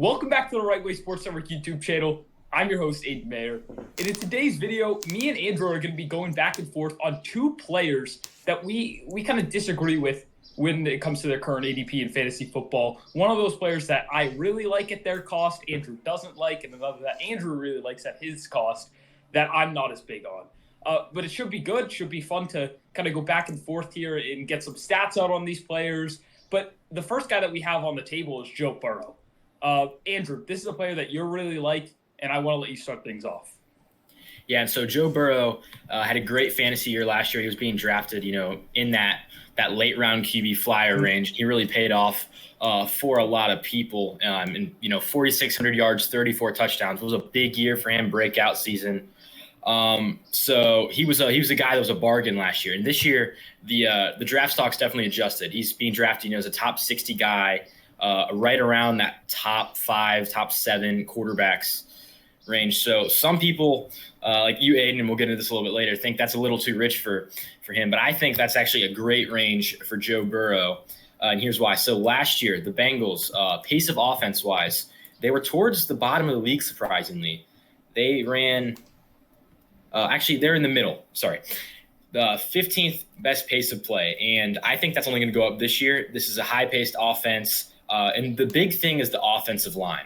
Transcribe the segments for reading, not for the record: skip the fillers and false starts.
Welcome back to the Right Way Sports Network YouTube channel. I'm your host, Aidan Maher. And in today's video, me and Andrew are going to be going back and forth on two players that we kind of disagree with when it comes to their current ADP in fantasy football. One of those players that I really like at their cost, Andrew doesn't like, and another that Andrew really likes at his cost that I'm not as big on. But it should be good, should be fun to kind of go back and forth here and get some stats out on these players. But the first guy that we have on the table is Joe Burrow. Andrew, this is a player that you really like, and I want to let you start things off. Yeah, and so Joe Burrow had a great fantasy year last year. He was being drafted, in that late round QB flyer range. He really paid off for a lot of people. 4,600 yards, 34 touchdowns. It was a big year for him, breakout season. So he was a guy that was a bargain last year. And this year, the draft stock's definitely adjusted. He's being drafted, as a top 60 guy, right around that top 5, top 7 quarterbacks range. So some people, like you, Aidan, and we'll get into this a little bit later, think that's a little too rich for him. But I think that's actually a great range for Joe Burrow. And here's why. So last year, the Bengals, pace of offense-wise, they were towards the bottom of the league, surprisingly. They ran they're in the middle. Sorry. The 15th best pace of play. And I think that's only going to go up this year. This is a high-paced offense. And the big thing is the offensive line.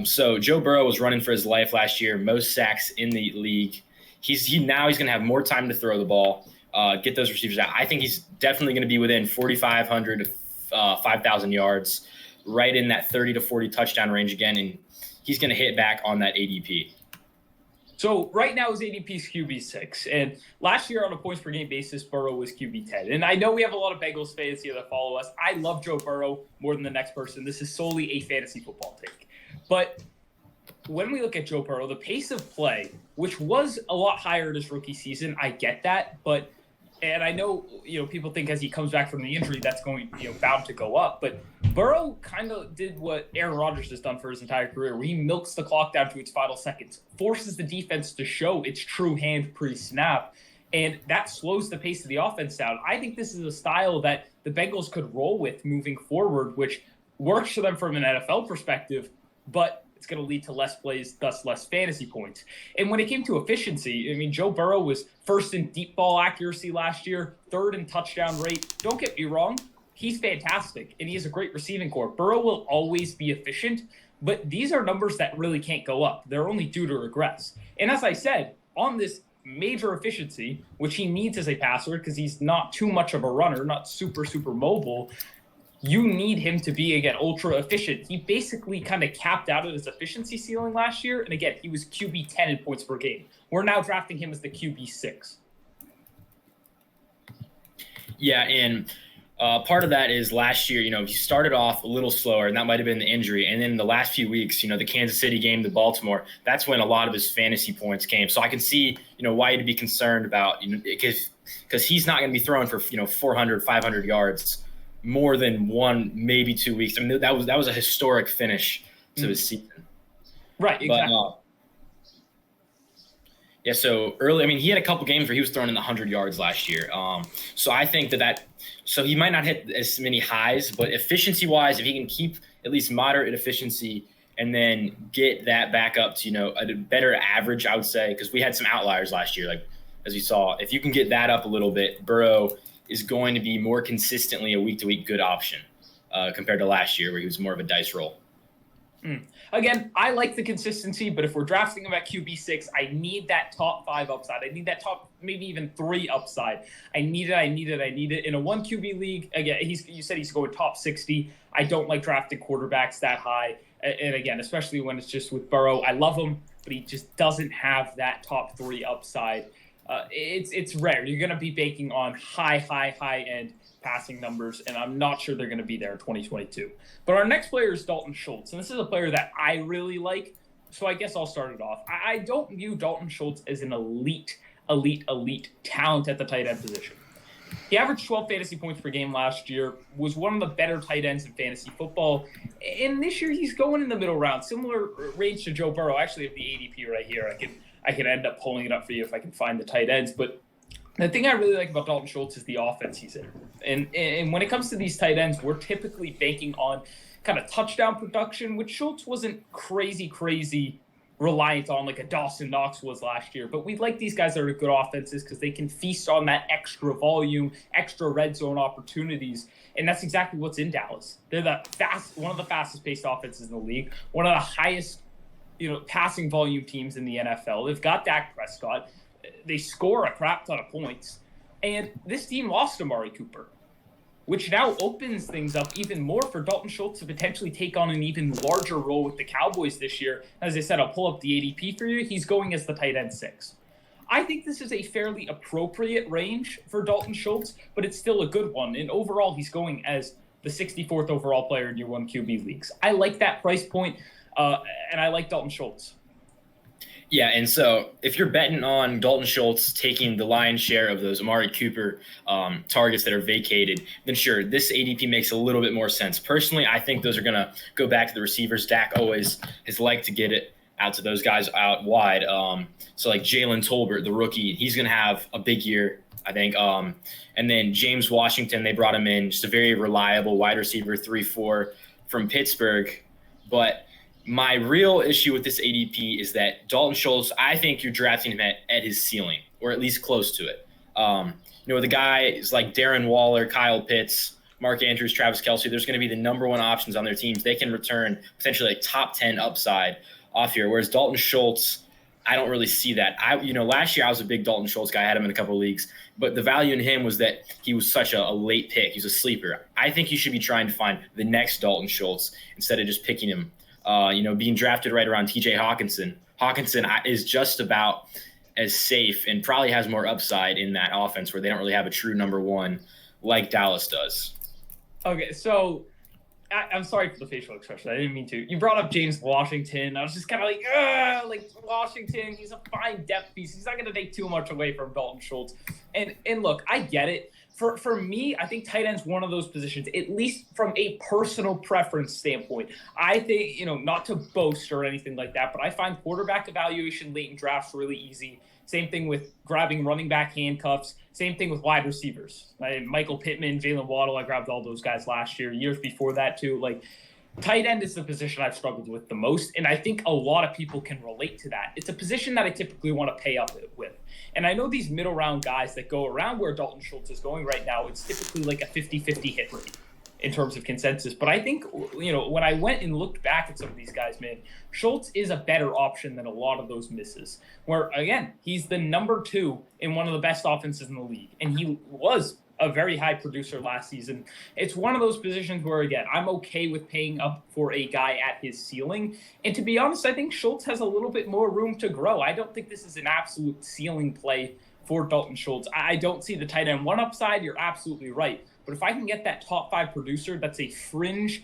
So Joe Burrow was running for his life last year, most sacks in the league. He's going to have more time to throw the ball, get those receivers out. I think he's definitely going to be within 4,500 to 5,000 yards, right in that 30 to 40 touchdown range again. And he's going to hit back on that ADP. So right now his ADP is QB6, and last year on a points per game basis, Burrow was QB10. And I know we have a lot of Bengals fans here that follow us. I love Joe Burrow more than the next person. This is solely a fantasy football take. But when we look at Joe Burrow, the pace of play, which was a lot higher in his rookie season, I get that. And I know, people think as he comes back from the injury, that's going, bound to go up. But Burrow kind of did what Aaron Rodgers has done for his entire career, where he milks the clock down to its final seconds, forces the defense to show its true hand pre-snap, and that slows the pace of the offense down. I think this is a style that the Bengals could roll with moving forward, which works for them from an NFL perspective, but it's going to lead to less plays, thus less fantasy points. And when it came to efficiency, Joe Burrow was first in deep ball accuracy last year, third in touchdown rate. Don't get me wrong, he's fantastic, and he has a great receiving core. Burrow will always be efficient, but these are numbers that really can't go up. They're only due to regress. And as I said, on this major efficiency, which he needs as a passer because he's not too much of a runner, not super, super mobile, you need him to be, again, ultra efficient. He basically kind of capped out at his efficiency ceiling last year. And again, he was QB10 in points per game. We're now drafting him as the QB6. Yeah, and part of that is last year, he started off a little slower, and that might have been the injury. And then the last few weeks, the Kansas City game, the Baltimore, that's when a lot of his fantasy points came. So I can see, why you'd be concerned about, because he's not going to be throwing for, 400, 500 yards more than 1, maybe 2 weeks. That was a historic finish to his season. Right, exactly. But, so early, he had a couple games where he was throwing in the 100 yards last year. So I think so he might not hit as many highs, but efficiency-wise, if he can keep at least moderate efficiency and then get that back up to, a better average, I would say, because we had some outliers last year, like as we saw. If you can get that up a little bit, Burrow is going to be more consistently a week-to-week good option compared to last year where he was more of a dice roll. Again, I like the consistency, but if we're drafting him at QB6, I need that top 5 upside. I need that top maybe even 3 upside. I need it. In a 1 QB league, again, you said he's going top 60. I don't like drafting quarterbacks that high. And again, especially when it's just with Burrow. I love him, but he just doesn't have that top 3 upside. It's rare. You're going to be banking on high end passing numbers, and I'm not sure they're going to be there in 2022. But our next player is Dalton Schultz, and this is a player that I really like, so I guess I'll start it off. I don't view Dalton Schultz as an elite talent at the tight end position. He averaged 12 fantasy points per game last year, was one of the better tight ends in fantasy football, and this year he's going in the middle round, similar range to Joe Burrow. I actually have the ADP right here. I can end up pulling it up for you if I can find the tight ends, but the thing I really like about Dalton Schultz is the offense he's in. And when it comes to these tight ends, we're typically banking on kind of touchdown production, which Schultz wasn't crazy reliant on like a Dawson Knox was last year. But we like these guys that are good offenses because they can feast on that extra volume, extra red zone opportunities. And that's exactly what's in Dallas. They're one of the fastest paced offenses in the league, one of the highest, passing volume teams in the NFL. They've got Dak Prescott. They score a crap ton of points. And this team lost Amari Cooper, which now opens things up even more for Dalton Schultz to potentially take on an even larger role with the Cowboys this year. As I said, I'll pull up the ADP for you. He's going as the tight end 6. I think this is a fairly appropriate range for Dalton Schultz, but it's still a good one. And overall, he's going as the 64th overall player in your 1 QB leagues. I like that price point, and I like Dalton Schultz. Yeah, and so if you're betting on Dalton Schultz taking the lion's share of those Amari Cooper targets that are vacated, then sure, this ADP makes a little bit more sense. Personally, I think those are going to go back to the receivers. Dak always has liked to get it out to those guys out wide. So like Jalen Tolbert, the rookie, he's going to have a big year, I think. And then James Washington, they brought him in, just a very reliable wide receiver, 3-4 from Pittsburgh. But my real issue with this ADP is that Dalton Schultz, I think you're drafting him at his ceiling, or at least close to it. The guys like Darren Waller, Kyle Pitts, Mark Andrews, Travis Kelce, there's going to be the number one options on their teams. They can return potentially like top 10 upside off here, whereas Dalton Schultz, I don't really see that. Last year I was a big Dalton Schultz guy. I had him in a couple of leagues, but the value in him was that he was such a late pick. He's a sleeper. I think you should be trying to find the next Dalton Schultz instead of just picking him being drafted right around TJ Hawkinson. Hawkinson is just about as safe and probably has more upside in that offense where they don't really have a true number one like Dallas does. Okay, so I'm sorry for the facial expression. I didn't mean to. You brought up James Washington. I was just kind of like Washington, he's a fine depth piece. He's not going to take too much away from Dalton Schultz. And look, I get it. For me, I think tight end's one of those positions, at least from a personal preference standpoint. I think, not to boast or anything like that, but I find quarterback evaluation late in drafts really easy. Same thing with grabbing running back handcuffs. Same thing with wide receivers. Michael Pittman, Jalen Waddle, I grabbed all those guys last year. Years before that, too. Tight end is the position I've struggled with the most, and I think a lot of people can relate to that. It's a position that I typically want to pay up with. And I know these middle round guys that go around where Dalton Schultz is going right now, it's typically like a 50-50 hit rate in terms of consensus. But I think, when I went and looked back at some of these guys, man, Schultz is a better option than a lot of those misses. Where, again, he's the number 2 in one of the best offenses in the league. And he was a very high producer last season. It's one of those positions where, again, I'm okay with paying up for a guy at his ceiling. And to be honest, I think Schultz has a little bit more room to grow. I don't think this is an absolute ceiling play for Dalton Schultz. I don't see the tight end 1 upside. You're absolutely right. But if I can get that top 5 producer, that's a fringe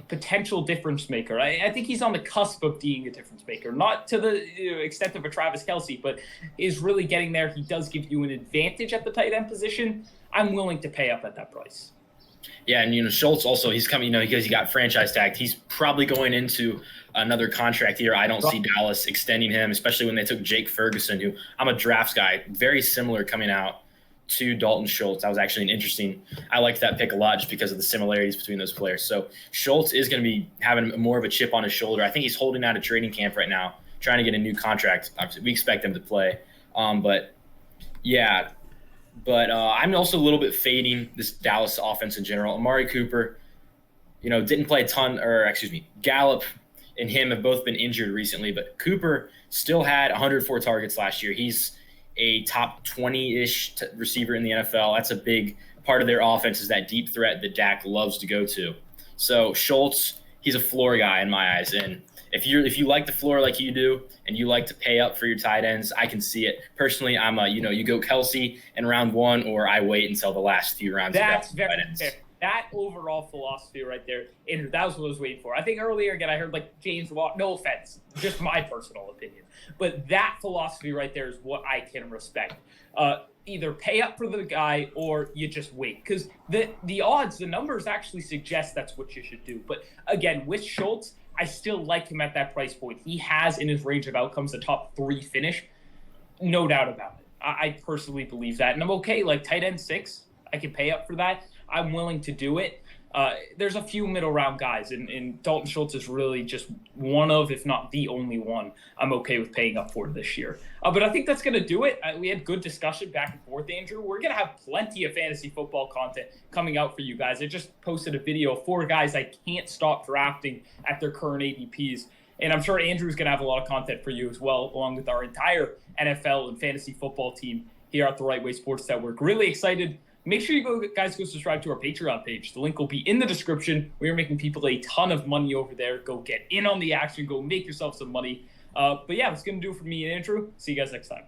potential difference maker. I think he's on the cusp of being a difference maker, not to the extent of a Travis Kelce, but is really getting there. He does give you an advantage at the tight end position. I'm willing to pay up at that price. Yeah, and Schultz also, he's coming, because he got franchise tagged. He's probably going into another contract here. I don't see Dallas extending him, especially when they took Jake Ferguson, who I'm a drafts guy, very similar coming out to Dalton Schultz. That was actually I liked that pick a lot just because of the similarities between those players. So Schultz is going to be having more of a chip on his shoulder. I think he's holding out a training camp right now, trying to get a new contract. Obviously, we expect him to play. But I'm also a little bit fading this Dallas offense in general. Amari Cooper, didn't play a ton, Gallup and him have both been injured recently, but Cooper still had 104 targets last year. He's a top 20-ish receiver in the NFL. That's a big part of their offense, is that deep threat that Dak loves to go to. So Schultz, he's a floor guy in my eyes. And if you like the floor like you do and you like to pay up for your tight ends, I can see it. Personally, I'm you go Kelce in round 1, or I wait until the last few rounds. That's very fair. That overall philosophy right there, and that was what I was waiting for. I think earlier, again, I heard James Watt, no offense, just my personal opinion. But that philosophy right there is what I can respect. Either pay up for the guy or you just wait. Because the odds, the numbers actually suggest that's what you should do. But again, with Schultz, I still like him at that price point. He has in his range of outcomes a top 3 finish. No doubt about it. I personally believe that. And I'm okay, tight end 6, I can pay up for that. I'm willing to do it. there's a few middle round guys, and Dalton Schultz is really just one of, if not the only one, I'm okay with paying up for this year. But I think that's going to do it. We had good discussion back and forth, Andrew. We're going to have plenty of fantasy football content coming out for you guys. I just posted a video of 4 guys I can't stop drafting at their current ADPs. And I'm sure Andrew's going to have a lot of content for you as well, along with our entire NFL and fantasy football team here at the Right Way Sports Network. Really excited. Make sure you guys go subscribe to our Patreon page. The link will be in the description. We are making people a ton of money over there. Go get in on the action. Go make yourself some money. But yeah, that's going to do it for me and Andrew. See you guys next time.